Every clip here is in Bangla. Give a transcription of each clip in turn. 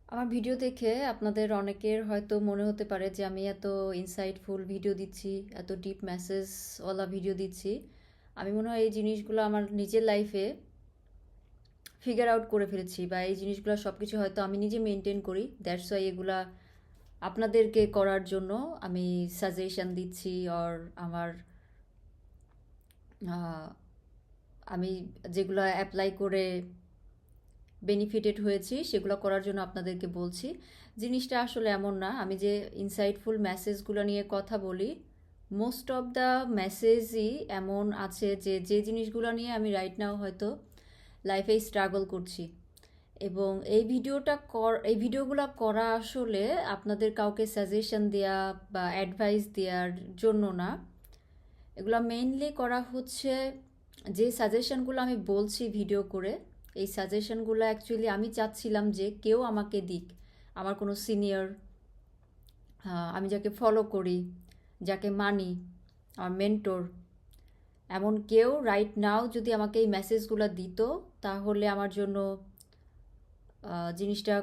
আমার ভিডিও দেখে আপনাদের অনেকের হয়তো মনে হতে পারে যে আমি এত ইনসাইটফুল ভিডিও দিচ্ছি, এত ডিপ মেসেজওয়ালা ভিডিও দিচ্ছি। আমি মনে হয় এই জিনিসগুলো আমার নিজের লাইফে ফিগার আউট করে ফেলেছি, বা এই জিনিসগুলো সব কিছু হয়তো আমি নিজে মেনটেন করি। দ্যাটস ওয়াই এগুলা আপনাদেরকে করার জন্য আমি সাজেশন দিচ্ছি। আর আমার আহ, আমি যেগুলো অ্যাপ্লাই করে বেনিফিটেড হয়েছি সেগুলো করার জন্য আপনাদেরকে বলছি। জিনিসটা আসলে এমন না, আমি যে ইনসাইটফুল মেসেজগুলো নিয়ে কথা বলি, মোস্ট অফ দ্য মেসেজই এমন আছে যে যে জিনিসগুলো নিয়ে আমি রাইট নাও হয়তো লাইফে স্ট্রাগল করছি। এবং এই ভিডিওগুলো করা আসলে আপনাদের কাউকে সাজেশন দেয়া বা অ্যাডভাইস দেওয়ার জন্য না। এগুলো মেইনলি করা হচ্ছে, যে সাজেশনগুলো আমি বলছি ভিডিও করে, এই সাজেশনগুলো অ্যাকচুয়ালি আমি চাচ্ছিলাম যে কেউ আমাকে দিক। আমার কোনো সিনিয়র, আমি যাকে ফলো করি, যাকে মানি, আমার মেন্টর, এমন কেউ রাইট নাও যদি আমাকে এই মেসেজগুলো দিত, তাহলে আমার জন্য জিনিসটা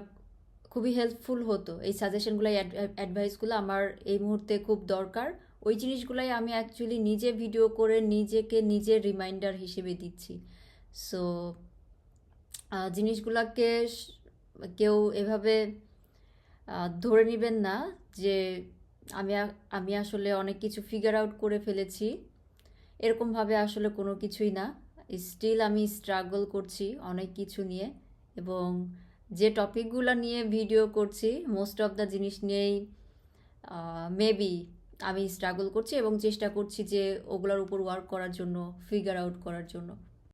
খুবই হেল্পফুল হতো। এই সাজেশনগুলো, অ্যাডভাইসগুলো আমার এই মুহূর্তে খুব দরকার। ওই জিনিসগুলাই আমি অ্যাকচুয়ালি নিজে ভিডিও করে নিজেকে নিজের রিমাইন্ডার হিসেবে দিচ্ছি। সো জিনিসগুলোকে কেউ এভাবে ধরে নেবেন না যে আমি আসলে অনেক কিছু ফিগার আউট করে ফেলেছি। এরকমভাবে আসলে কোনো কিছুই না। স্টিল আমি স্ট্রাগল করছি অনেক কিছু নিয়ে। এবং যে টপিকগুলো নিয়ে ভিডিও করছি, মোস্ট অফ দ্য জিনিস নিয়েই মেবি আমি স্ট্রাগল করছি এবং চেষ্টা করছি যে ওগুলোর উপর ওয়ার্ক করার জন্য, ফিগার আউট করার জন্য।